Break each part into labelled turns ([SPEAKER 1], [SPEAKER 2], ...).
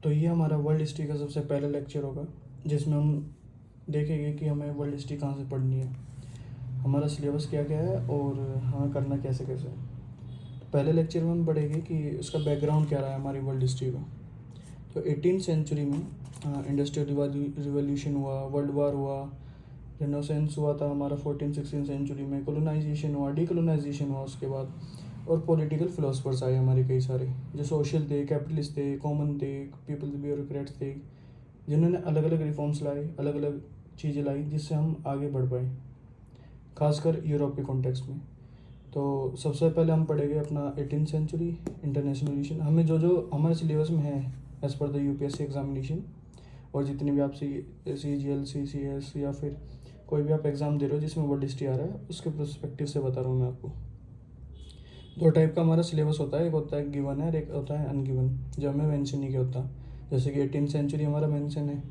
[SPEAKER 1] तो ये हमारा वर्ल्ड हिस्ट्री का सबसे पहला लेक्चर होगा, जिसमें हम देखेंगे कि हमें वर्ल्ड हिस्ट्री कहाँ से पढ़नी है, हमारा सिलेबस क्या क्या है और हमें करना कैसे कैसे है। तो पहले लेक्चर में हम पढ़ेंगे कि उसका बैकग्राउंड क्या रहा है हमारी वर्ल्ड हिस्ट्री का। तो 18th सेंचुरी में इंडस्ट्रियल रिवॉल्यूशन हुआ, वर्ल्ड वार हुआ, रेनेसांस हुआ था हमारा 14th-16th सेंचुरी में, कोलोनाइजेशन हुआ, डीकोलोनाइजेशन हुआ उसके बाद, और पॉलिटिकल फिलोसफर्स आए हमारे कई सारे, जो सोशल थे, कैपिटलिस्ट थे, कॉमन थे, पीपल्स ब्यूरोक्रेट्स थे, जिन्होंने अलग अलग रिफॉर्म्स लाए, अलग अलग चीज़ें लाई जिससे हम आगे बढ़ पाए, खासकर यूरोप के कॉन्टेक्स्ट में। तो सबसे पहले हम पढ़ेंगे अपना 18th सेंचुरी इंटरनेशनल रिलेशन। हमें जो जो हमारे सिलेबस में है as per the UPSC examination, और जितनी भी आप CGL, CCS या फिर कोई भी आप एग्ज़ाम दे रहे हो जिसमें वर्ल्ड हिस्ट्री आ रहा है, उसके पर्सपेक्टिव से बता रहा हूँ मैं आपको। दो टाइप का हमारा सिलेबस होता है, एक होता है गिवन है और एक होता है अनगिवन, जो हमें मेंशन नहीं किया होता। जैसे कि 18th सेंचुरी हमारा मेंशन है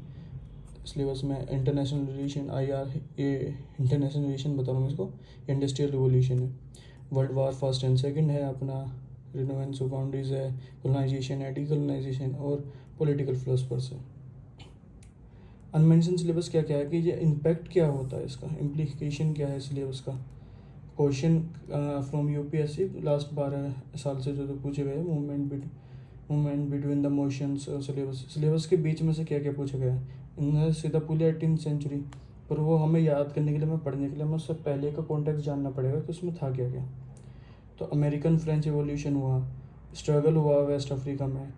[SPEAKER 1] सिलेबस में, इंटरनेशनल रिलेशन, IR, ये इंटरनेशनल रिलेशन बता रहा हूँ मैं इसको, इंडस्ट्रियल रिवोल्यूशन है, world war first and second है अपना, रिनोवेंस ऑफ बाउंड्रीज है, कोलोनाइजेशन है, डीकोलोनाइजेशन, और पॉलिटिकल फिलोसफर्स है। अनमेंशन सिलेबस क्या क्या है कि ये इम्पैक्ट क्या होता है, इसका इम्प्लीकेशन क्या है सिलेबस का। क्वेश्चन फ्रॉम यूपीएससी लास्ट 12 साल से जो पूछे गए, movement between the motions, syllabus के बीच में से क्या क्या पूछा गया है। इन्होंने सीधा पूछा 18th सेंचुरी, पर वो हमें याद करने के लिए, हमें पढ़ने के लिए, हमें उससे पहले का कॉन्टेक्स्ट जानना पड़ेगा कि उसमें था क्या क्या। तो अमेरिकन फ्रेंच रिवॉल्यूशन हुआ, स्ट्रगल हुआ वेस्ट अफ्रीका में,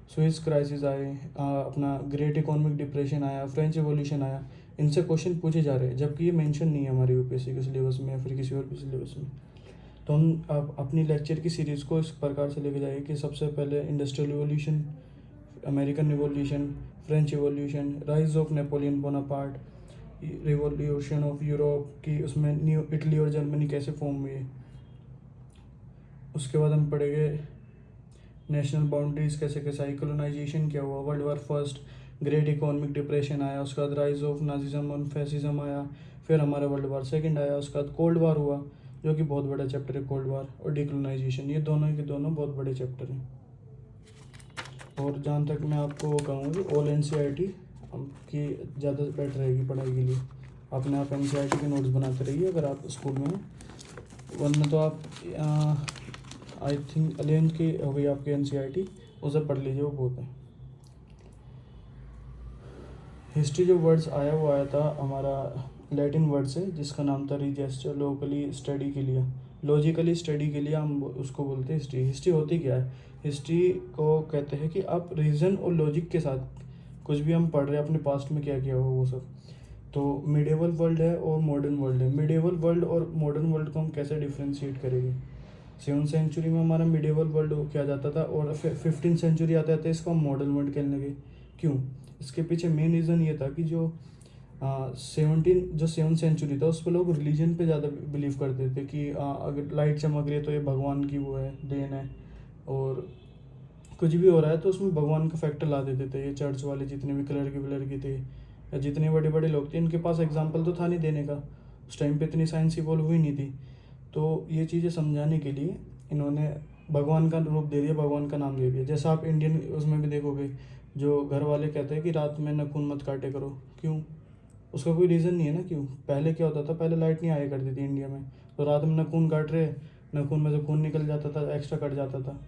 [SPEAKER 1] स्विस क्राइसिस आए, अपना ग्रेट इकोनॉमिक डिप्रेशन आया, फ्रेंच रिवॉल्यूशन आया, इनसे क्वेश्चन पूछे जा रहे हैं, जबकि ये मेंशन नहीं है हमारे यूपीएससी के सिलेबस में या फिर किसी और भी सिलेबस में। तो हम अपनी लेक्चर की सीरीज़ को इस प्रकार से लेके जाएंगे कि सबसे पहले industrial revolution, American revolution, French revolution, rise of Napoleon Bonaparte, revolution of Europe की, उसमें न्यू इटली और जर्मनी कैसे फॉर्म हुए। उसके बाद हम पढ़ेंगे नेशनल बाउंड्रीज कैसे कैसे आई, कॉलोनाइजेशन क्या हुआ, world war first, great economic depression आया, उसके बाद राइज ऑफ नाजिज्म और फैसिज्म आया, फिर हमारा वर्ल्ड वार सेकंड आया, उसके बाद कोल्ड वार हुआ, जो कि बहुत बड़ा चैप्टर है कोल्ड वार, और डिकोलोनाइजेशन, ये दोनों के दोनों बहुत बड़े चैप्टर हैं। और जहाँ तक मैं आपको कहूँगी, ऑल NCERT की ज़्यादा बेटर रहेगी पढ़ाई के लिए। अपने आप NCERT के नोट्स बनाते रहिए अगर आप स्कूल में हैं, वरना तो आप आई थिंक 11th की हो गई आपकी NCERT, उसे पढ़ लीजिए, वो बहुत है। हिस्ट्री जो वर्ड्स आया वो आया था हमारा लैटिन वर्ड से, जिसका नाम था रिजेस्टर, लोकली स्टडी के लिए, लॉजिकली स्टडी के लिए हम उसको बोलते हैं हिस्ट्री। हिस्ट्री होती क्या है, हिस्ट्री को कहते हैं कि आप रीज़न और लॉजिक के साथ कुछ भी हम पढ़ रहे हैं अपने पास्ट में क्या किया हुआ वो सब। तो मिडिवल वर्ल्ड है और मॉडर्न वर्ल्ड है। मिडिवल वर्ल्ड और मॉडर्न वर्ल्ड को हम कैसे डिफ्रेंशिएट करेंगे। 7th सेंचुरी में हमारा मिडिवल वर्ल्ड किया जाता था, और 15th सेंचुरी आता है इसको हम मॉडर्न वर्ल्ड कहने लगे। क्यों? इसके पीछे मेन रीज़न ये था कि जो 7th सेंचुरी था उस पर लोग रिलीजन पे ज़्यादा बिलीव करते थे कि अगर लाइट चमक रही है तो ये भगवान की वो है, देन है, और कुछ भी हो रहा है तो उसमें भगवान का फैक्टर ला देते थे। ये चर्च वाले जितने भी कलर के थे, या जितने बड़े बड़े लोग थे, इनके पास एग्जाम्पल तो था नहीं देने का, उस टाइम पे इतनी साइंस इवॉल्व हुई नहीं थी। तो ये चीज़ें समझाने के लिए इन्होंने भगवान का रूप दे दिया, भगवान का नाम दे दिया। जैसा आप इंडियन उसमें भी देखोगे, जो घर वाले कहते हैं कि रात में नखून मत काटे करो, क्यों? उसका कोई रीज़न नहीं है ना। क्यों? पहले क्या होता था, पहले लाइट नहीं आया करती थी इंडिया में, तो रात में नखून काट रहे, नखून में से खून निकल जाता था, एक्स्ट्रा कट जाता था,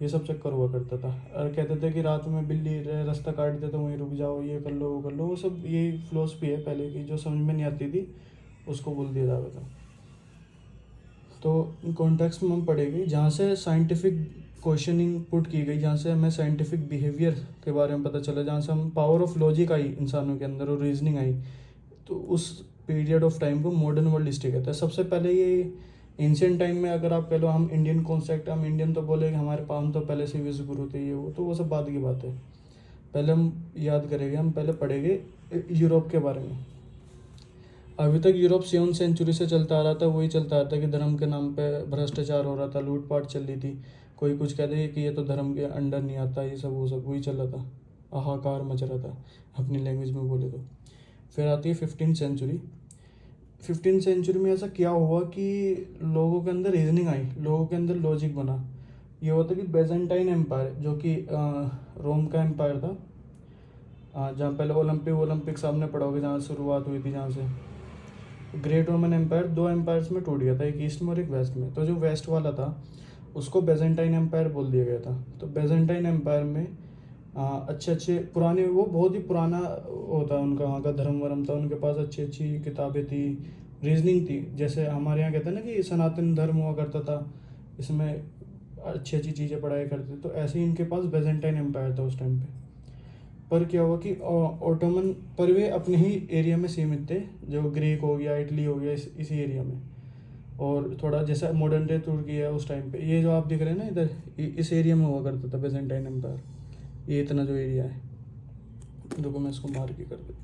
[SPEAKER 1] ये सब चक्कर हुआ करता था। और कहते थे कि रात में बिल्ली रास्ता काट दे तो वहीं रुक जाओ, ये कर लो वो कर लो, वो सब ये फिलोसफी है पहले की, जो समझ में नहीं आती थी उसको बोल दिया जाता था। तो कॉन्टेक्स्ट में हम पढ़ेंगे जहाँ से साइंटिफिक क्वेश्चनिंग पुट की गई, जहाँ से हमें साइंटिफिक बिहेवियर के बारे में पता चला, जहाँ से हम पावर ऑफ लॉजिक आई इंसानों के अंदर और रीजनिंग आई, तो उस पीरियड ऑफ टाइम को मॉडर्न वर्ल्ड हिस्ट्री कहता है। सबसे पहले ये एंशियंट टाइम में, अगर आप कह लो हम इंडियन कॉन्सेप्ट, हम इंडियन तो बोलेंगे हमारे पास तो पहले से विश्व गुरु थे, ये वो, तो वो सब बात की बात है। पहले हम याद करेंगे, हम पहले पढ़ेंगे यूरोप के बारे में। अभी तक यूरोप 7th सेंचुरी से चलता आ रहा था, वही चलता आ रहा था कि धर्म के नाम पे भ्रष्टाचार हो रहा था, लूटपाट चल रही थी, कोई कुछ कहते हैं कि ये तो धर्म के अंडर नहीं आता, ये सब वो सब वही चल रहा था, हाहाकार मच रहा था अपनी लैंग्वेज में बोले तो। फिर आती है 15th सेंचुरी। 15th सेंचुरी में ऐसा क्या हुआ कि लोगों के अंदर रीजनिंग आई, लोगों के अंदर लॉजिक बना। ये होता कि बेजेंटाइन एम्पायर, जो कि रोम का एम्पायर था, जहाँ पहले ओलंपिक्स आपने पढ़ा होगा, जहाँ शुरुआत हुई थी, जहाँ से ग्रेट रोमन एम्पायर 2 एम्पायर्स में टूट गया था, एक ईस्ट में और एक वेस्ट में। तो जो वेस्ट वाला था उसको बेजेंटाइन एम्पायर बोल दिया गया था। तो बेजेंटाइन एम्पायर में अच्छे अच्छे पुराने, वो बहुत ही पुराना होता है उनका, वहाँ का धर्म वर्म था, उनके पास अच्छी अच्छी किताबें थी, रीजनिंग थी। जैसे हमारे यहाँ कहते हैं ना कि सनातन धर्म हुआ करता था, इसमें अच्छी अच्छी चीज़ें पढ़ाया करते थे, तो ऐसे ही इनके पास बेजेंटाइन एम्पायर था उस टाइम पे। पर क्या हुआ कि ऑटोमन पर वे अपने ही एरिया में सीमित थे, जो ग्रीक हो गया, इटली हो गया, इसी एरिया में। और थोड़ा जैसा मॉडर्न डे तुर्की है उस टाइम पे, ये जो आप दिख रहे हैं ना इधर, इस एरिया में हुआ करता था बेजेंटाइन एम्पायर। ये इतना जो एरिया है, देखो मैं इसको मार्क ही कर देता हूँ।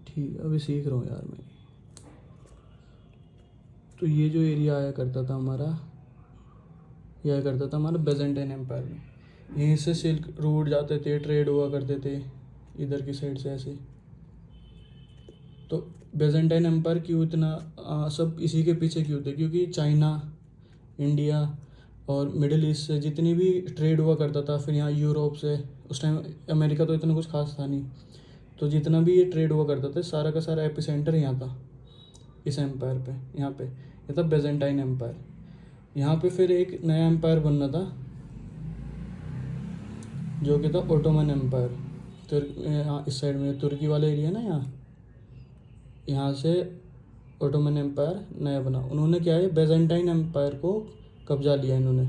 [SPEAKER 1] ठीक, अभी सीख रहा हूँ यार मैं। तो ये जो एरिया आया करता था हमारा, ये आया करता था हमारा बेजेंटाइन एम्पायर में। यहीं से सिल्क रूट जाते थे, ट्रेड हुआ करते थे इधर की साइड से ऐसे। तो बेजेंटाइन एम्पायर क्यों इतना सब इसी के पीछे क्यों थे? क्योंकि चाइना, इंडिया और मिडिल ईस्ट से जितनी भी ट्रेड हुआ करता था, फिर यहाँ यूरोप से, उस टाइम अमेरिका तो इतना कुछ खास था नहीं, तो जितना भी ये ट्रेड हुआ करता था सारा का सारा एपिसेंटर यहाँ था, इस एम्पायर पे, यहाँ पे। ये था बेजेंटाइन एम्पायर। यहाँ पे फिर एक नया एम्पायर बनना था, जो कि था ओटोमन एम्पायर। यहाँ इस साइड में तुर्की वाला एरिया ना, यहाँ से ओटोमन एम्पायर नया बना। उन्होंने क्या है, बेजेंटाइन एम्पायर को कब्जा लिया इन्होंने,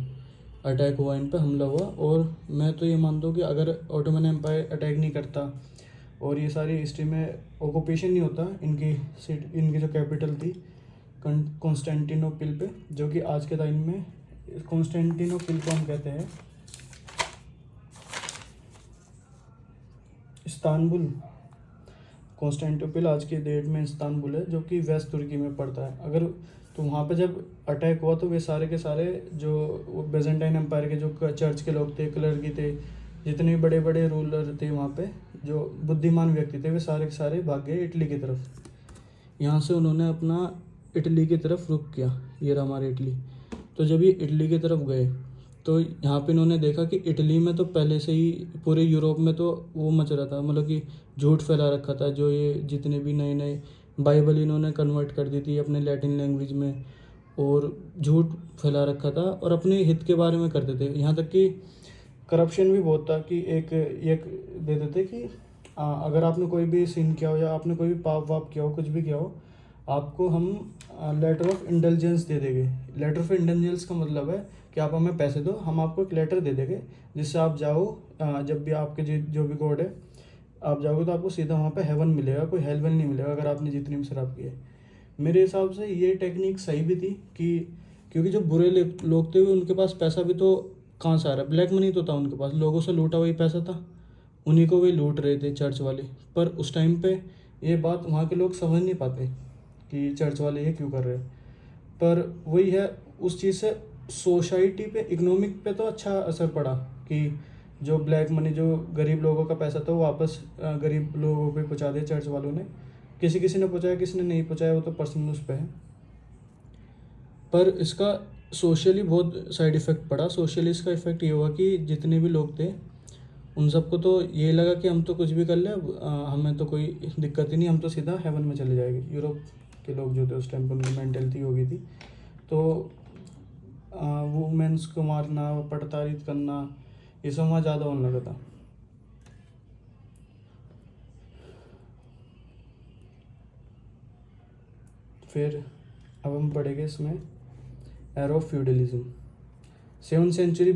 [SPEAKER 1] अटैक हुआ, इन पर हमला हुआ। और मैं तो ये मानता हूँ कि अगर ओटोमन एम्पायर अटैक नहीं करता और ये सारी हिस्ट्री में ऑक्यूपेशन नहीं होता, इनकी जो कैपिटल थी कॉन्स्टेंटिनोपल पे, जो कि आज के टाइम में कॉन्स्टेंटिनोपल को हम कहते हैं इस्तांबुल। कॉन्स्टेंटिनोपल आज के डेट में इस्तांबुल है, जो कि वेस्ट तुर्की में पड़ता है। अगर तो वहाँ पे जब अटैक हुआ तो वे सारे के सारे जो बेजेंटाइन एम्पायर के जो चर्च के लोग थे, क्लर्की थे, जितने बड़े बड़े रूलर थे वहाँ पे, जो बुद्धिमान व्यक्ति थे, वे सारे के सारे भाग गए इटली की तरफ। यहाँ से उन्होंने अपना इटली की तरफ रुख किया। ये रहा हमारी इटली। तो जब ये इटली की तरफ गए तो यहाँ पे इन्होंने देखा कि इटली में तो पहले से ही पूरे यूरोप में तो वो मच रहा था, मतलब कि झूठ फैला रखा था। जो ये जितने भी नए नए बाइबल इन्होंने कन्वर्ट कर दी थी अपने लैटिन लैंग्वेज में, और झूठ फैला रखा था और अपने हित के बारे में करते थे। यहाँ तक कि करप्शन भी बहुत था कि एक दे देते कि अगर आपने कोई भी सीन किया हो या आपने कोई भी पाप वाप किया हो, कुछ भी किया हो, आपको हम लेटर ऑफ इंटेलिजेंस दे देंगे। लेटर ऑफ इंटेलिजेंस का मतलब है कि आप हमें पैसे दो, हम आपको एक लेटर दे देंगे, जिससे आप जाओ, जब भी आपके जो भी गॉड है, आप जाओगे तो आपको सीधा वहाँ पे हेवन मिलेगा, कोई हेल वेल नहीं मिलेगा अगर आपने जितनी भी शराब की है। मेरे हिसाब से ये टेक्निक सही भी थी कि क्योंकि जो बुरे लोग थे उनके पास पैसा भी तो कहाँ से आ रहा है, ब्लैक मनी तो था उनके पास, लोगों से लूटा हुआ पैसा था, उन्हीं को वे लूट रहे थे चर्च वाले। पर उस टाइम पे ये बात वहाँ के लोग समझ नहीं पाते कि चर्च वाले ये क्यों कर रहे हैं। पर वही है, उस चीज़ से सोसाइटी पे, इकोनॉमिक पे तो अच्छा असर पड़ा कि जो ब्लैक मनी, जो गरीब लोगों का पैसा था वो वापस गरीब लोगों पे पहुँचा दिया चर्च वालों ने। किसी किसी ने पहुँचाया, किसी ने नहीं पहुँचाया, वो तो पर्सनल उस पर है। पर इसका सोशली बहुत साइड इफ़ेक्ट पड़ा। सोशली इसका इफ़ेक्ट ये हुआ कि जितने भी लोग थे उन सबको तो ये लगा कि हम तो कुछ भी कर ले, हमें तो कोई दिक्कत ही नहीं, हम तो सीधा हेवन में चले जाएंगे। यूरोप के लोग जो थे उस टाइम पर उनकी मेंटेलिटी हो गई थी। तो वुमेंस को मारना, प्रताड़ित करना, ये सब वहाँ ज़्यादा होने लगा था। फिर अब हम पढ़ेंगे इसमें era of feudalism. 7th century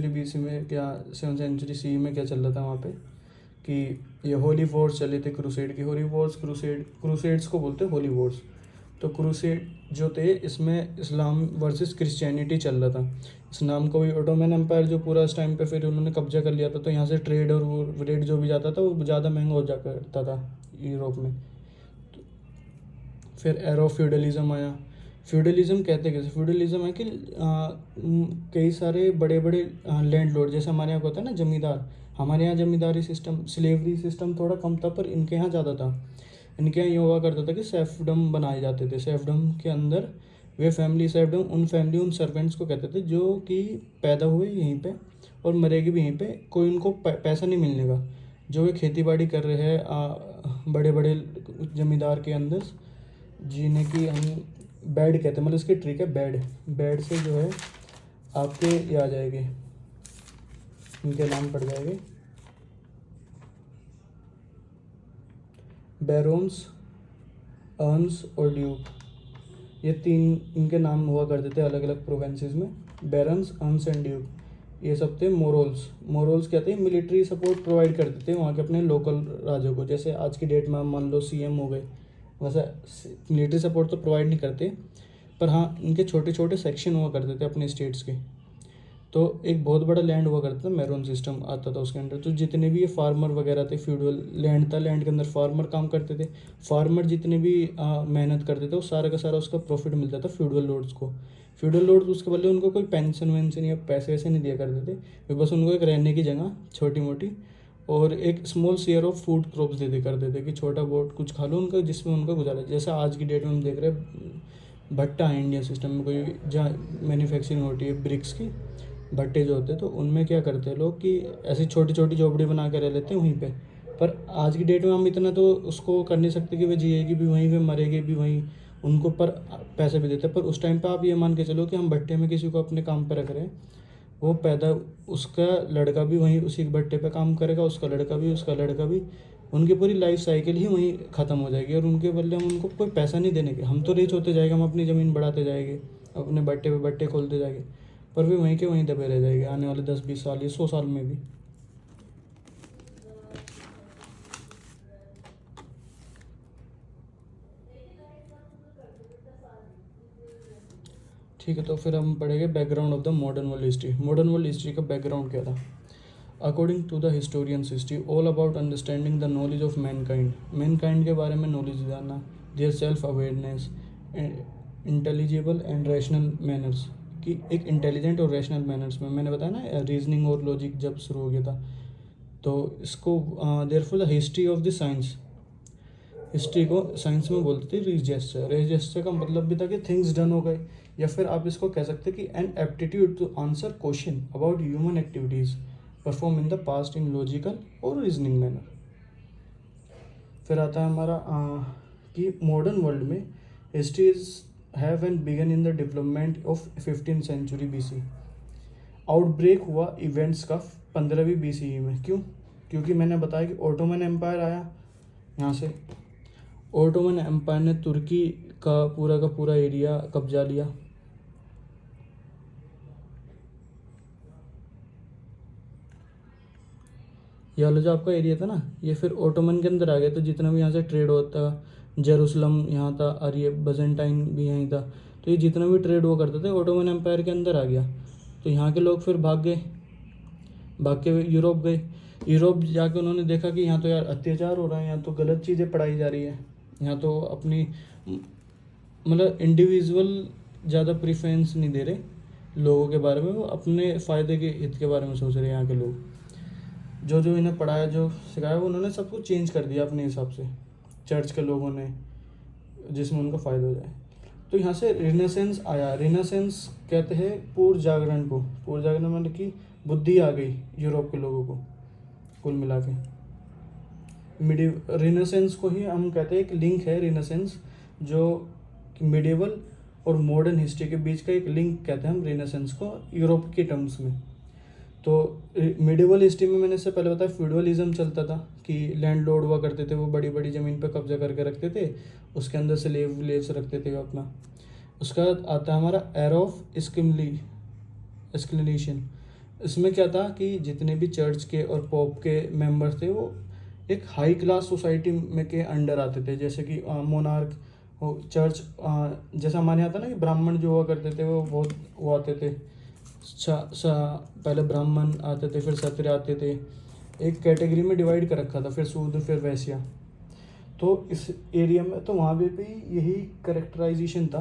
[SPEAKER 1] BC में क्या, 7th सेंचुरी सी में क्या चल रहा था वहाँ पे कि ये होली वॉर्स चले थे, क्रूसेड की। होली वॉर्स, क्रूसेड्स को बोलते हैं होली वॉर्स। तो क्रूसेड जो थे, इसमें इस्लाम वर्सेस क्रिश्चियनिटी चल रहा था। इस्लाम को भी ओटोमन एम्पायर जो पूरा इस टाइम पे फिर उन्होंने कब्जा कर लिया था, तो यहाँ से ट्रेड और वो रेट जो भी जाता था वो ज़्यादा महंगा हो जा करता था यूरोप में। फिर एरा ऑफ फ्यूडलिज्म आया। फ्यूडलिज्म कहते कैसे, फ्यूडलिज्म है कि कई सारे बड़े बड़े लैंडलॉर्ड, जैसे हमारे यहाँ होता है ना जमींदार, हमारे यहाँ जमींदारी सिस्टम, स्लेवरी सिस्टम थोड़ा कम था, पर इनके यहाँ ज़्यादा था। इनके यहाँ ये हुआ करता था कि सेफडम बनाए जाते थे। सेफडम के अंदर वे फैमिली, सेफडम उन फैमिली, उन सर्वेंट्स को कहते थे जो कि पैदा हुए यहीं पे और मरेगी भी यहीं पे, कोई उनको पैसा नहीं मिलने का। जो वे खेती बाड़ी कर रहे हैं बड़े बड़े जमींदार के अंदर, जिन्हें कि हम बेड कहते हैं, मतलब इसकी ट्रिक है बेड। बेड से जो है आपके ये आ जाएंगे, इनके नाम पड़ जाएंगे बैरोन्स, अर्न्स और ड्यूक। ये तीन इनके नाम हुआ करते थे अलग अलग प्रोवेंसेस में, बैरन्स, अर्न्स एंड ड्यूक। ये सब थे मोरल्स। मोरल्स कहते हैं मिलिट्री सपोर्ट प्रोवाइड करते थे वहाँ के अपने लोकल राजों को। जैसे आज की डेट में मान लो सीएम हो गए, वैसे मिलिट्री सपोर्ट तो प्रोवाइड नहीं करते, पर हाँ इनके छोटे छोटे सेक्शन हुआ करते थे अपने स्टेट्स के। तो एक बहुत बड़ा लैंड हुआ करता था, मैरोन सिस्टम आता था उसके अंदर। तो जितने भी ये फार्मर वगैरह थे, फ्यूडल लैंड था, लैंड के अंदर फार्मर काम करते थे। फार्मर जितने भी मेहनत करते थे वो सारा का सारा उसका प्रॉफिट मिलता था फ्यूडल लॉर्ड्स को। फ्यूडल लॉर्ड्स उसके बदले उनको कोई पेंशन वेंशन या पैसे वैसे नहीं दिया करते थे, वे बस उनको एक रहने की जगह छोटी मोटी और एक small share of food crops दे दे करते थे कि छोटा बहुत कुछ खा लो उनका, जिसमें उनका गुजारा। जैसे आज की डेट में हम देख रहे हैं भट्टा है इंडियन सिस्टम में, कोई जहाँ मैन्युफैक्चरिंग होती है ब्रिक्स की, भट्टे जो होते हैं, तो उनमें क्या करते हैं लोग कि ऐसी छोटी छोटी झोपड़ी बना के रह लेते हैं वहीं पे। पर आज की डेट में हम इतना तो उसको कर नहीं सकते कि वे जिएगी भी वहीं, वे मरेगी भी वहीं, उनको पर पैसे भी देते हैं। पर उस टाइम पे आप ये मान के चलो कि हम भट्टे में किसी को अपने काम पर रख रहे हैं, वो पैदा, उसका लड़का भी वहीं उसी भट्टे पे काम करेगा, उसका लड़का भी, उसका लड़का भी, उनकी पूरी लाइफ साइकिल ही वहीं ख़त्म हो जाएगी। और उनके बदले हम उनको कोई पैसा नहीं देने के, हम तो रिच होते जाएंगे, हम अपनी ज़मीन बढ़ाते जाएंगे, अपने भट्टे पे भट्टे खोलते जाएंगे, पर वे वहीं के वहीं दबे रह जाएंगे आने वाले 10-20 साल या 100 साल में भी। ठीक है, तो फिर हम पढ़ेंगे background of the modern world history. Modern world history का बैकग्राउंड क्या था? According to the historians history all about understanding the knowledge of mankind के बारे में नॉलेज जानना, their self awareness, intelligible and rational manners, कि एक इंटेलिजेंट और रैशनल मैनर्स में, मैंने बताया ना रीजनिंग और लॉजिक जब शुरू हो गया था। तो इसको therefore the history of the science, history को साइंस में बोलते थे रीजेस्चर। रीजेस्चर का मतलब भी था कि थिंग्स डन हो गए, या फिर आप इसको कह सकते हैं कि an aptitude to answer question about human activities perform in the past in logical और रीजनिंग मैनर। फिर आता है हमारा कि मॉडर्न वर्ल्ड में histories have and began in the development of 15th century BC। Outbreak हुआ इवेंट्स का 15वीं BCE में। क्यों? क्योंकि मैंने बताया कि ऑटोमन एम्पायर आया यहाँ से। ऑटोमन एम्पायर ने तुर्की का पूरा एरिया कब्जा लिया। ये वाला जो आपका एरिया था ना, ये फिर ऑटोमन के अंदर आ गया। तो जितना भी यहाँ से ट्रेड होता, जेरूसलम यहाँ था और ये बजेंटाइन भी यहीं था, तो ये जितना भी ट्रेड हुआ करते थे ऑटोमन एम्पायर के अंदर आ गया। तो यहाँ के लोग फिर भाग के यूरोप गए। यूरोप जाके उन्होंने देखा कि यहाँ तो यार अत्याचार हो रहा है, यहाँ तो गलत चीज़ें पढ़ाई जा रही है, यहाँ तो अपनी मतलब इंडिविजुअल ज़्यादा प्रेफरेंस नहीं दे रहे लोगों के बारे में, वो अपने फ़ायदे के हित के बारे में सोच रहे हैं। यहाँ के लोग जो जो इन्हें पढ़ाया, जो सिखाया, वो उन्होंने सब कुछ चेंज कर दिया अपने हिसाब से, चर्च के लोगों ने, जिसमें उनका फ़ायदा हो जाए। तो यहाँ से रिनेसेंस आया। रिनेसेंस कहते हैं पूर्व जागरण को। पूर्व जागरण मतलब कि बुद्धि आ गई यूरोप के लोगों को कुल मिला के। रिनेसेंस को ही हम कहते हैं, एक लिंक है रिनेसेंस, जो मिडिवल और मॉडर्न हिस्ट्री के बीच का एक लिंक कहते हैं हम रिनेसेंस को यूरोप के टर्म्स में। तो मिडिवल हिस्ट्री में मैंने इससे पहले बताया फ्यूडलिज्म चलता था कि लैंडलॉर्ड हुआ करते थे, वो बड़ी बड़ी ज़मीन पर कब्जा करके रखते थे, उसके अंदर स्लेव्स रखते थे अपना। उसका आता है हमारा एरा ऑफ एस्क्लेनेशन। इसमें क्या था कि जितने भी चर्च के और पॉप के मेंबर थे वो एक हाई क्लास सोसाइटी में के अंडर आते थे, जैसे कि मोनार्क हो, चर्च, जैसा हमारे यहाँ था ना कि ब्राह्मण जो हुआ करते थे वो बहुत वो आते थे, पहले ब्राह्मण आते थे, फिर क्षत्रिय आते थे, एक कैटेगरी में डिवाइड कर रखा था, फिर शूद्र, फिर वैश्य। तो इस एरिया में तो वहाँ भी यही करेक्टराइजेशन था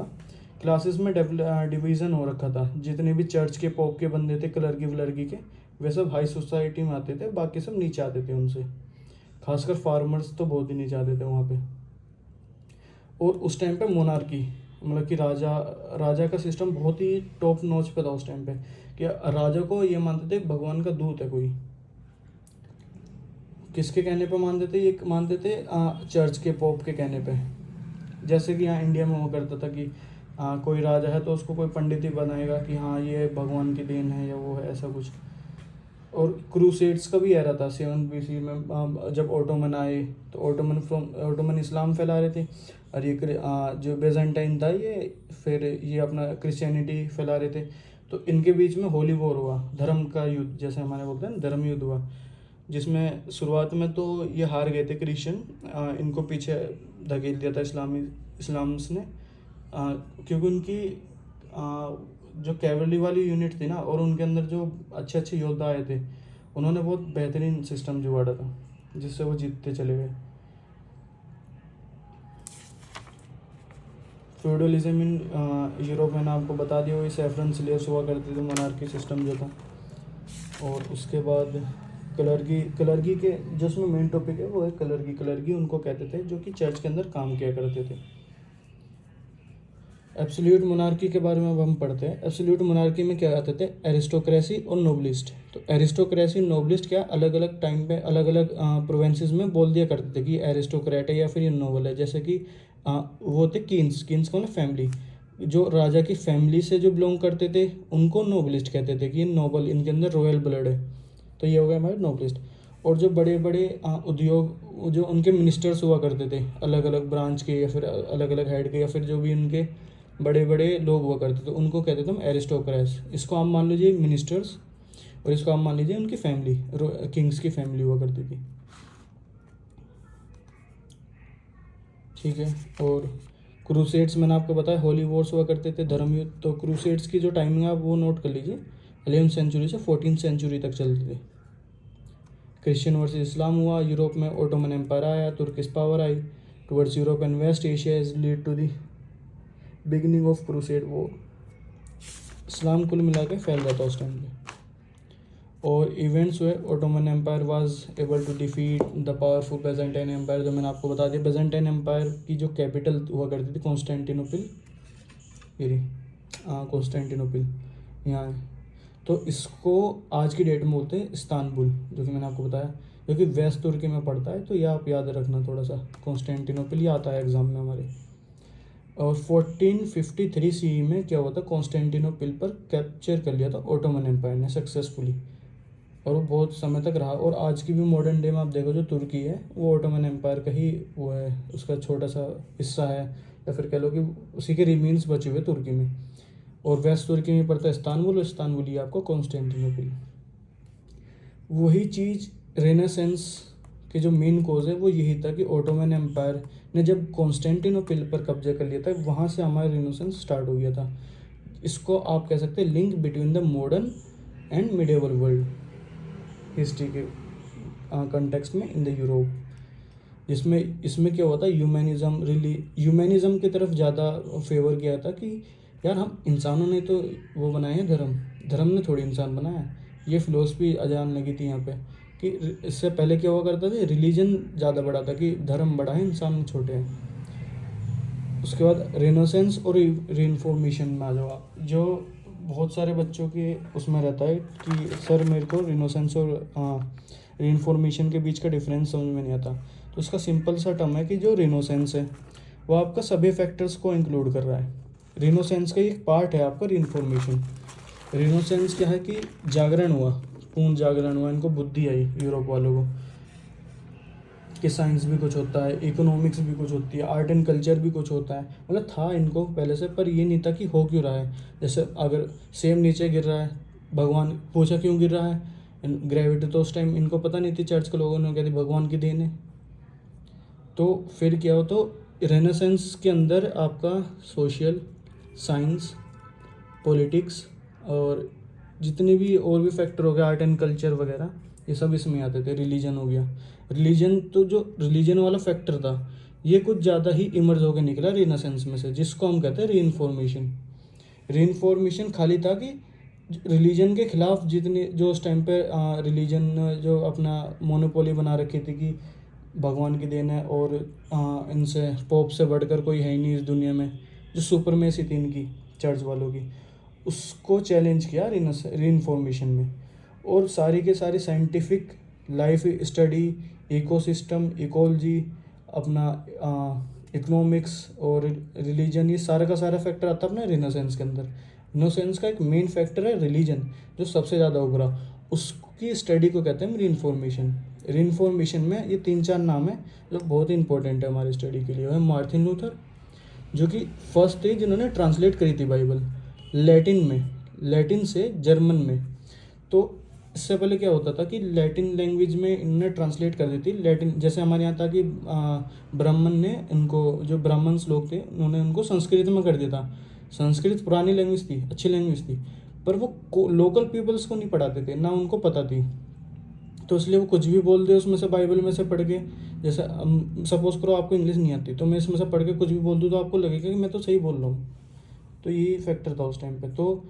[SPEAKER 1] क्लासेस में डिवीज़न हो रखा था। जितने भी चर्च के पॉप के बंदे थे, क्लर्की व्लर्की के, वे सब हाई सोसाइटी में आते थे, बाकी सब नीचे आते थे उनसे। खासकर फार्मर्स तो बहुत ही नीचे आते थे वहाँ पे। और उस टाइम पे मोनार्की, मतलब कि राजा राजा का सिस्टम बहुत ही टॉप नॉच पे था उस टाइम पे, कि राजा को ये मानते थे भगवान का दूत है कोई। किसके कहने पे मानते थे? ये मानते थे चर्च के पॉप के कहने पे। जैसे कि यहाँ इंडिया में हुआ करता था कि कोई राजा है तो उसको कोई पंडित ही बनाएगा कि हाँ ये भगवान की देन है या वो है, ऐसा कुछ। और क्रूसेड्स का भी एरा था 7 BC में, जब ओटोमन आए तो ओटोमन इस्लाम फैला रहे थे, और ये जो बेजेंटाइन था ये फिर ये अपना क्रिश्चियनिटी फैला रहे थे। तो इनके बीच में होली वॉर हुआ, धर्म का युद्ध, जैसे हमारे बोलते हैं धर्म युद्ध हुआ, जिसमें शुरुआत में तो ये हार गए थे क्रिश्चियन, इनको पीछे धकेल दिया था इस्लाम्स ने, क्योंकि उनकी जो कैवलरी वाली यूनिट थी ना, और उनके अंदर जो अच्छे अच्छे योद्धा आए थे, उन्होंने बहुत बेहतरीन सिस्टम जुगाड़ा था, जिससे वो जीतते चले गए। फ्यूडलिज्म इन यूरोप, मैंने आपको बता दिया, वही सैफरन स्लेव्स हुआ करते थे, मोनार्की सिस्टम जो था। और उसके बाद कलर्गी के जो उसमें मेन टॉपिक है वो है कलर्गी उनको कहते थे, जो कि चर्च के अंदर काम किया करते थे। एब्सोल्यूट मोनार्की के बारे में अब हम पढ़ते हैं। एब्सोल्यूट मोनार्की में क्या आते थे? एरिस्टोक्रेसी और नोबलिस्ट। तो एरिस्टोक्रेसी नोबलिस्ट क्या अलग अलग टाइम पे अलग अलग प्रोविंसेस में बोल दिया करते थे कि एरिस्टोक्रेट है या फिर ये नोबल है। जैसे कि वो थे किंग्स का मतलब फैमिली, जो राजा की फैमिली से जो बिलोंग करते थे उनको नोबलिस्ट कहते थे कि ये नोबल, इनके अंदर रॉयल ब्लड है। तो ये हो गया हमारे नोबलिस्ट। और जो बड़े बड़े उद्योग, जो उनके मिनिस्टर्स हुआ करते थे अलग अलग ब्रांच के या फिर अलग अलग हेड के, या फिर जो भी उनके बड़े बड़े लोग हुआ करते थे, उनको कहते थे हम एरिस्टोक्रेट्स। इसको आप मान लीजिए मिनिस्टर्स, और इसको आप मान लीजिए उनकी फैमिली, किंग्स की फैमिली हुआ करती थी। ठीक है। और क्रूसेड्स मैंने आपको बताया होली वॉर्स हुआ करते थे, धर्म युद्ध। तो क्रूसेड्स की जो टाइमिंग है आप वो नोट कर लीजिए, 11वीं सेंचुरी से 14वीं सेंचुरी तक चलते थे। क्रिश्चियन वर्सेस इस्लाम हुआ, यूरोप में ओटोमन एम्पायर आया, तुर्किश पावर आई towards Europe and West Asia is lead to the beginning of crusade war. इस्लाम कुल मिला के फैल जाता उस टाइम पे। और इवेंट्स हुए, Ottoman empire was able to defeat the powerful Byzantine empire, जो मैंने आपको बता दिया। बेजेंटाइन एम्पायर की जो कैपिटल हुआ करती थी कॉन्स्टेंटिनोपल, ये कॉन्स्टेंटिनोपल यहाँ है। तो इसको आज की डेट में बोलते हैं इस्तांबुल, जो कि मैंने आपको बताया, जो कि वेस्ट तुर्की में पड़ता है। तो ये आप याद रखना थोड़ा सा, कॉन्स्टेंटिनोपल ये आता है एग्जाम में हमारे। और 1453 CE में क्या हुआ था, कॉन्स्टेंटिनोपल पर कैप्चर कर लिया था ओटोमन एम्पायर ने सक्सेसफुली, और वो बहुत समय तक रहा। और आज की भी मॉडर्न डे में आप देखो जो तुर्की है वो ओटोमन एम्पायर का ही वो है, उसका छोटा सा हिस्सा है, या फिर कह लो कि उसी के रिमेन्स बचे हुए तुर्की में। और वेस्ट तुर्की में पड़ता है इस्तांबुल, और इस्तांबुल ही आपको कॉन्स्टेंटिनोपल। वही चीज़ रेनेसेंस के जो मेन कोज है वो यही था कि ओटोमन एम्पायर ने जब कॉन्स्टेंटिनोपल पर कब्जा कर लिया था, वहाँ से हमारा रेनेसेंस स्टार्ट हो गया था। इसको आप कह सकते हैं link between the modern and medieval world history के कंटेक्स्ट में इन द यूरोप, जिसमें इसमें क्या हुआ था, ह्यूमैनिज्म की तरफ ज़्यादा फेवर किया था कि यार हम इंसानों ने तो वो बनाए हैं धर्म ने थोड़ी इंसान बनाया। ये फिलोसफी अजान लगी थी यहाँ पे कि इससे पहले क्या हुआ करता था, रिलीजन ज़्यादा बड़ा था कि धर्म बड़ा है इंसान छोटे हैं। उसके बाद रेनेसेंस और रीइंफॉर्मेशन में आ जाओ आप, जो बहुत सारे बच्चों के उसमें रहता है कि सर मेरे को रेनेसेंस और रीइंफॉर्मेशन के बीच का डिफरेंस समझ में नहीं आता। तो उसका सिंपल सा टर्म है कि जो रेनेसेंस है वो आपका सभी फैक्टर्स को इंक्लूड कर रहा है। रेनेसेंस का एक पार्ट है आपका रीइंफॉर्मेशन। रेनेसेंस क्या है कि जागरण हुआ, पूर्ण जागरण हुआ, इनको बुद्धि आई यूरोप वालों को कि साइंस भी कुछ होता है, इकोनॉमिक्स भी कुछ होती है, आर्ट एंड कल्चर भी कुछ होता है। मतलब था इनको पहले से, पर ये नहीं था कि हो क्यों रहा है। जैसे अगर सेम नीचे गिर रहा है, भगवान पूछा क्यों गिर रहा है, ग्रेविटी तो उस टाइम इनको पता नहीं थी, चर्च के लोगों ने कहती भगवान की देन है। तो फिर क्या हो, तो रेनेसेंस के अंदर आपका सोशल साइंस, पॉलिटिक्स और जितने भी और भी फैक्टर हो गए, आर्ट एंड कल्चर वगैरह, ये सब इसमें आते थे। रिलीजन हो गया, रिलीजन तो जो रिलीजन वाला फैक्टर था ये कुछ ज़्यादा ही इमर्ज होकर निकला रीनासेंस में से, जिसको हम कहते हैं रीइंफॉर्मेशन। रीइंफॉर्मेशन खाली था कि रिलीजन के खिलाफ जितने जो उस टाइम पे रिलीजन जो अपना मोनोपोली बना रखी थी कि भगवान की देन है और इनसे पोप से बढ़कर कोई है ही नहीं इस दुनिया में, जो सुपरमेसी थी इनकी चर्च वालों की, उसको चैलेंज किया रीइंफॉर्मेशन में। और सारी के सारी scientific life study, ecosystem, ecology, अपना इकोनॉमिक्स और रिलीजन, ये सारा का सारा फैक्टर आता है अपने रिनेसेंस के अंदर। रिनेसेंस का एक मेन फैक्टर है रिलीजन, जो सबसे ज़्यादा उभरा, उसकी स्टडी को कहते हैं रीइंफॉर्मेशन। रीइंफॉर्मेशन में ये 3-4 नाम है जो बहुत ही इंपॉर्टेंट है हमारी स्टडी के लिए। वो है मार्टिन लूथर, जो कि फर्स्ट थे जिन्होंने ट्रांसलेट करी थी बाइबल लैटिन में, लैटिन से जर्मन में। तो इससे पहले क्या होता था कि लैटिन लैंग्वेज में इन्होंने ट्रांसलेट कर दी थी लैटिन, जैसे हमारे यहाँ था कि ब्राह्मण ने इनको, जो ब्राह्मण्स लोग थे उन्होंने उनको संस्कृत में कर दिया था। संस्कृत पुरानी लैंग्वेज थी, अच्छी लैंग्वेज थी, पर वो लोकल पीपल्स को नहीं पढ़ाते थे, ना उनको पता थी, तो इसलिए वो कुछ भी बोल दे उसमें से, बाइबल में से पढ़ के। जैसे सपोज करो आपको इंग्लिश नहीं आती, तो मैं इसमें से पढ़ के कुछ भी बोल दूँ तो आपको लगेगा कि मैं तो सही बोल रहा हूँ। तो यही फैक्टर था उस टाइम पे। तो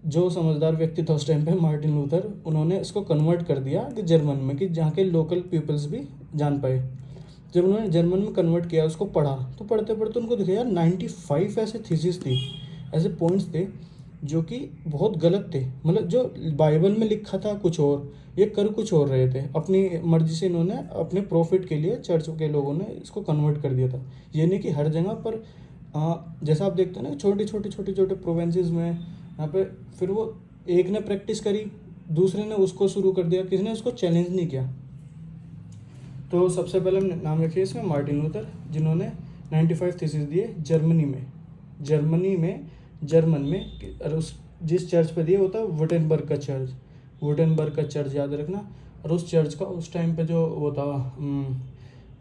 [SPEAKER 1] जो समझदार व्यक्ति था उस टाइम पे, मार्टिन लूथर, उन्होंने इसको कन्वर्ट कर दिया कि जर्मन में, कि जहाँ के लोकल पीपल्स भी जान पाए। जब उन्होंने जर्मन में कन्वर्ट किया, उसको पढ़ा, तो पढ़ते पढ़ते उनको दिखा यार 95 ऐसे थीसिस थी, ऐसे पॉइंट्स थे जो कि बहुत गलत थे। मतलब जो बाइबल में लिखा था कुछ और, ये कर कुछ और रहे थे। अपनी मर्जी से इन्होंने अपने प्रॉफिट के लिए चर्च के लोगों ने इसको कन्वर्ट कर दिया था। ये नहीं कि हर जगह पर जैसा आप देखते हैं ना छोटे प्रोविंसेस में, यहाँ पे फिर वो एक ने प्रैक्टिस करी, दूसरे ने उसको शुरू कर दिया, किसी ने उसको चैलेंज नहीं किया। तो सबसे पहले हम नाम रखिए इसमें मार्टिन लूथर, जिन्होंने 95 थीसिस दिए जर्मनी में जर्मन में। और उस जिस चर्च पे दिए वो था वुटेनबर्ग का चर्च याद रखना। और उस चर्च का उस टाइम पे जो वो था,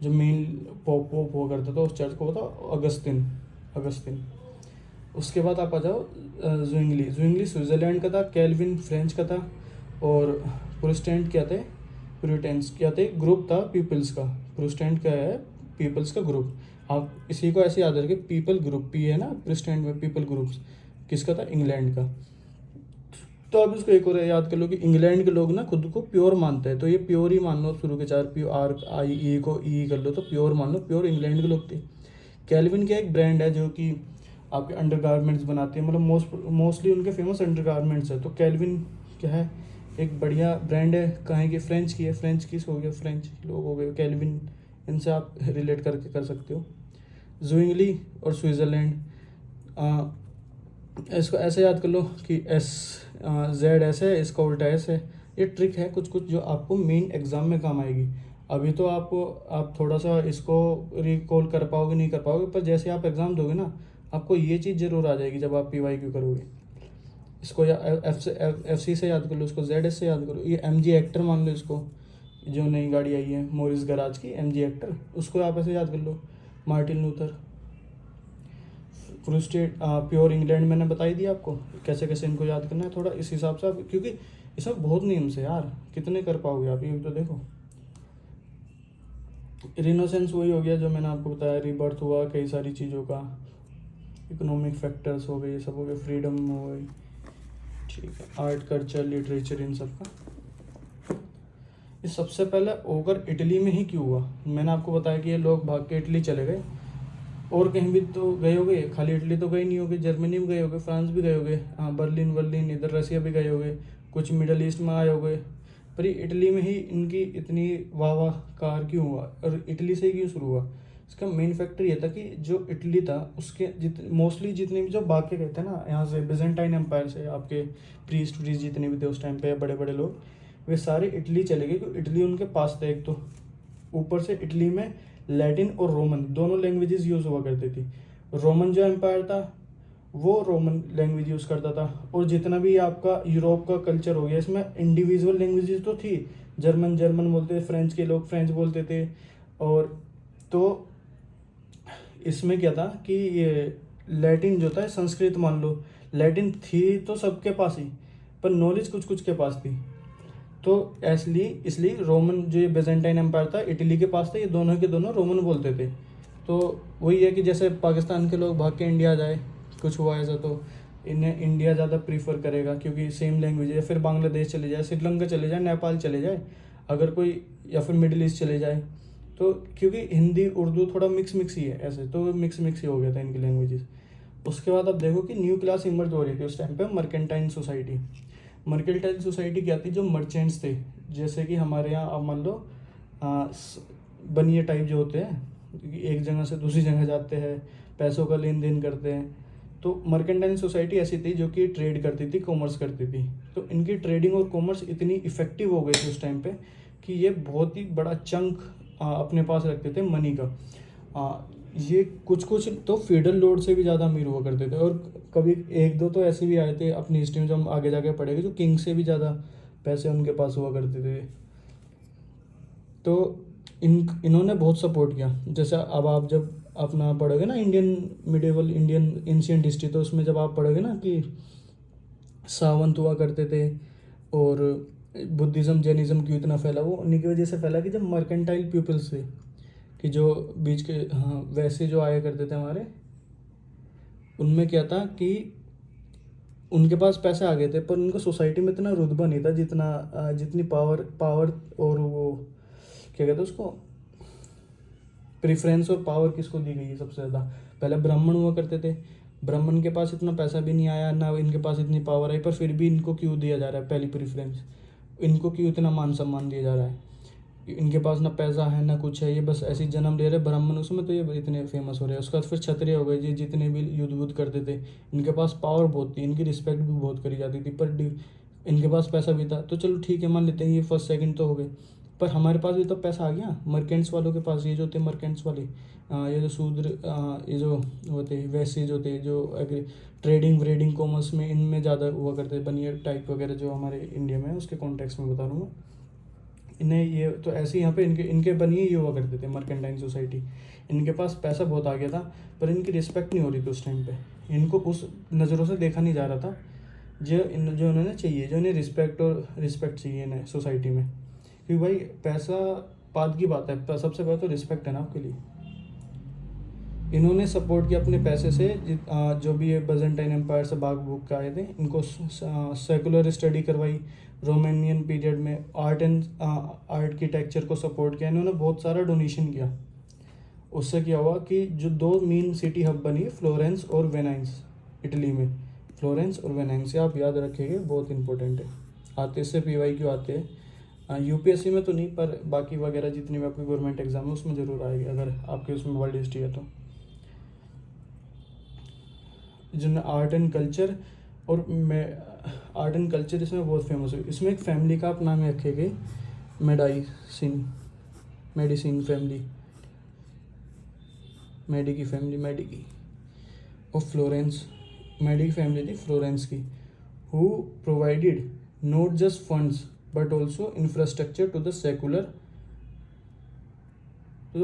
[SPEAKER 1] जो मेन पोप हुआ करता था उस चर्च को, वो था अगस्तिन। उसके बाद आप आ जाओ ज़ुइंगली स्विट्ज़रलैंड का था, कैल्विन फ्रेंच का था, और प्रोटेस्टेंट क्या थे, प्यूरिटेंस क्या थे, ग्रुप था पीपल्स का। प्रोटेस्टेंट क्या है, पीपल्स का ग्रुप। आप इसी को ऐसे याद रखें, पीपल ग्रुप, पी है ना प्रोटेस्टेंट में, पीपल ग्रुप्स किसका था, इंग्लैंड का। तो अब इसको एक और याद कर लो कि इंग्लैंड के लोग ना खुद को प्योर मानते हैं, तो ये प्योर ही मान लो, शुरू के 4 PURE को ई कर लो, तो प्योर मान लो, प्योर इंग्लैंड के लोग थे। कैल्विन क्या एक ब्रांड है जो कि आपके अंडरगारमेंट्स बनाते हैं, मतलब मोस्टली उनके फेमस अंडरगारमेंट्स है। तो कैल्विन क्या है, एक बढ़िया ब्रांड है, कहें कि फ्रेंच की है, फ्रेंच किस हो गया, फ्रेंच लोग हो गए कैल्विन, इनसे आप रिलेट करके कर सकते हो। ज़ुइंगली और स्विट्ज़रलैंड, इसको ऐसे याद कर लो कि Z ऐसे है, इसका उल्टा ऐसे है। ये ट्रिक है कुछ जो आपको मेन एग्ज़ाम में काम आएगी। अभी तो आप थोड़ा सा इसको रिकॉल कर पाओगे नहीं कर पाओगे, पर जैसे आप एग्ज़ाम दोगे ना, आपको ये चीज़ ज़रूर आ जाएगी जब आप PYQ करोगे। इसको या FC से याद कर लो, उसको ZS से याद करो। ये MG एक्टर मान लो इसको, जो नई गाड़ी आई है मोरिस गराज की, MG एक्टर, उसको आप ऐसे याद कर लो। मार्टिन लूथर, प्योर इंग्लैंड मैंने बताई दी आपको कैसे कैसे इनको याद करना है, थोड़ा इस हिसाब से आप, क्योंकि इसमें बहुत नियम से यार, कितने कर पाओगे आप, ये तो देखो। रिनेसेंस वही हो गया जो मैंने आपको बताया, रीबर्थ हुआ कई सारी चीज़ों का, इकोनॉमिक फैक्टर्स हो गए, ये सब हो गए, फ्रीडम हो गई, ठीक है, आर्ट कल्चर लिटरेचर, इन सब का। ये सबसे पहले ओकर इटली में ही क्यों हुआ, मैंने आपको बताया कि ये लोग भाग के इटली चले गए, और कहीं भी तो गए होगे, खाली इटली तो गए नहीं होगे, जर्मनी में गए होगे, फ्रांस भी गए होगे, हाँ बर्लिन, इधर रसिया भी गए होगे, कुछ मिडल ईस्ट में आए होगे, पर ये इटली में ही इनकी इतनी वाह कार क्यों हुआ, और इटली से ही क्यों शुरू हुआ। इसका मेन फैक्टर ये था कि जो इटली था उसके मोस्टली जितने भी जो भाग के गए थे ना यहाँ से, बिजेंटाइन एम्पायर से, आपके प्रीस्ट जितने भी थे उस टाइम पे बड़े बड़े लोग, वे सारे इटली चले गए, क्योंकि इटली उनके पास था एक तो, ऊपर से इटली में लैटिन और रोमन दोनों लैंग्वेजेस यूज़ हुआ करती थी। रोमन जो एम्पायर था वो रोमन लैंग्वेज यूज़ करता था, और जितना भी आपका यूरोप का कल्चर हो गया, इसमें इंडिविजुअल लैंग्वेजेस तो थी, जर्मन बोलते थे, फ्रेंच के लोग फ्रेंच बोलते थे, और तो इसमें क्या था कि ये लैटिन जो था, संस्कृत मान लो, लैटिन थी तो सबके पास ही, पर नॉलेज कुछ के पास थी। तो इसलिए रोमन जो ये बेजेंटाइन एम्पायर था इटली के पास था, ये दोनों के दोनों रोमन बोलते थे, तो वही है कि जैसे पाकिस्तान के लोग भाग के इंडिया जाए, कुछ हुआ ऐसा तो इन्हें इंडिया ज़्यादा प्रीफर करेगा क्योंकि सेम लैंग्वेज है। या फिर बांग्लादेश चले जाए, श्रीलंका चले जाए, नेपाल चले जाए, अगर कोई, या फिर मिडिल ईस्ट चले जाए, तो क्योंकि हिंदी उर्दू थोड़ा मिक्स मिक्स ही है ऐसे, तो मिक्स मिक्स ही हो गया था इनकी लैंग्वेजेस। उसके बाद अब देखो कि न्यू क्लास इमर्ज हो रही थी उस टाइम पे, मर्केंटाइन सोसाइटी। मर्केंटाइन सोसाइटी क्या थी, जो मर्चेंट्स थे, जैसे कि हमारे यहाँ अब मान लो बनिए टाइप जो होते हैं, एक जगह से दूसरी जगह जाते हैं, पैसों का लेन देन करते हैं। तो मर्केंटाइन सोसाइटी ऐसी थी जो कि ट्रेड करती थी, कॉमर्स करती थी। तो इनकी ट्रेडिंग और कॉमर्स इतनी इफेक्टिव हो गई थी उस टाइम पे कि ये बहुत ही बड़ा चंक अपने पास रखते थे मनी का। ये कुछ कुछ तो फेडरल लॉर्ड से भी ज़्यादा अमीर हुआ करते थे, और कभी एक दो तो ऐसे भी आए थे अपनी हिस्ट्री में, जो हम आगे जाके पढ़ेंगे, जो किंग से भी ज़्यादा पैसे उनके पास हुआ करते थे। तो इन्होंने बहुत सपोर्ट किया। जैसे अब आप जब अपना पढ़ोगे ना Indian medieval, Indian ancient history, तो उसमें जब आप पढ़ोगे ना कि सावंत हुआ करते थे, और बुद्धिज़्म जैनिज़्म क्यों इतना फैला, वो उन्हीं की वजह से फैला कि जब मर्केंटाइल पीपल्स थे, कि जो बीच के, हाँ, वैसे जो आया करते थे हमारे, उनमें क्या था कि उनके पास पैसे आ गए थे, पर उनको सोसाइटी में इतना रुतबा नहीं था जितना जितनी पावर और वो क्या कहते हैं उसको, प्रेफरेंस और पावर किसको दी गई है सबसे ज़्यादा। पहले ब्राह्मण हुआ करते थे, ब्राह्मण के पास इतना पैसा भी नहीं आया ना, इनके पास इतनी पावर आई, पर फिर भी इनको क्यों दिया जा रहा है पहली प्रेफरेंस, इनको क्यों इतना मान सम्मान दिया जा रहा है। इनके पास ना पैसा है ना कुछ है, ये बस ऐसे ही जन्म ले रहे ब्राह्मण, उसमें तो ये इतने फेमस हो रहे हैं। उसके बाद फिर क्षत्रिय हो गए, ये जितने भी युद्ध वुद्ध करते थे, इनके पास पावर बहुत थी, इनकी रिस्पेक्ट भी बहुत करी जाती थी, पर इनके पास पैसा भी था, तो चलो ठीक है मान लेते हैं ये फर्स्ट सेकंड तो हो गए। पर हमारे पास भी तो पैसा आ गया, मर्केंट्स वालों के पास, ये जो थे मर्केंट्स वाले, ये जो शूद्र, ये जो होते वैसे जो थे, जो ट्रेडिंग व्रेडिंग कॉमर्स में, इनमें ज़्यादा हुआ करते, बनिए टाइप वगैरह जो हमारे इंडिया में है, उसके कॉन्टेक्स्ट में बता रहा हूँ इन्हें। ये तो ऐसे यहाँ पे इनके बनिए ये हुआ करते थे मर्केंटाइन सोसाइटी। इनके पास पैसा बहुत आ गया था, पर इनकी रिस्पेक्ट नहीं हो रही थी उस टाइम पे, इनको उस नज़रों से देखा नहीं जा रहा था जो उन्होंने चाहिए, जो इन्हें रिस्पेक्ट चाहिए इन्हें सोसाइटी में। क्योंकि भाई पैसा बाद की बात है, सबसे पहले तो रिस्पेक्ट है ना आपके लिए। इन्होंने सपोर्ट किया अपने पैसे से, जो भी ये बाइजेंटाइन एम्पायर से भाग भूग के आए थे, इनको सेकुलर स्टडी करवाई। रोमानियन पीरियड में आर्किटेक्चर को सपोर्ट किया इन्होंने, बहुत सारा डोनेशन किया। उससे क्या हुआ कि जो दो मेन सिटी हब बनी, फ्लोरेंस और वेनाइस, इटली में। फ्लोरेंस और वेनाइस आप याद रखिएगा, बहुत इंपॉर्टेंट है, आते इससे PYQ आते हैं। UPSC में तो नहीं, पर बाकी वगैरह जितनी भी आपकी गवर्नमेंट एग्जाम है उसमें ज़रूर आएगी, अगर आपके उसमें वर्ल्ड हिस्ट्री है तो। जिनमें आर्ट एंड कल्चर, और आर्ट एंड कल्चर इसमें बहुत फेमस है। इसमें एक फैमिली का आप नाम रखेंगे, मेडिसिन फैमिली, मेडिकी और फ्लोरेंस, मेडिकी फैमिली थी फ्लोरेंस की, who provided not just funds but also infrastructure to the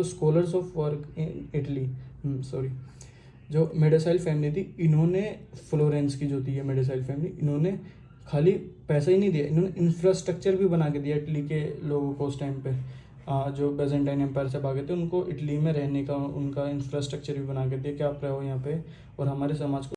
[SPEAKER 1] scholars of work in Italy. जो मेडिसाइल फैमिली थी, इन्होंने फ्लोरेंस की जो थी ये मेडिसाइल फैमिली, इन्होंने खाली पैसा ही नहीं दिया, इन्होंने इंफ्रास्ट्रक्चर भी बना के दिया इटली के लोगों को। उस टाइम पे जो बाइजेंटाइन एम्पायर से भागे थे, उनको इटली में रहने का उनका इंफ्रास्ट्रक्चर भी बना के दिया कि आप रहो यहाँ पे और हमारे समाज को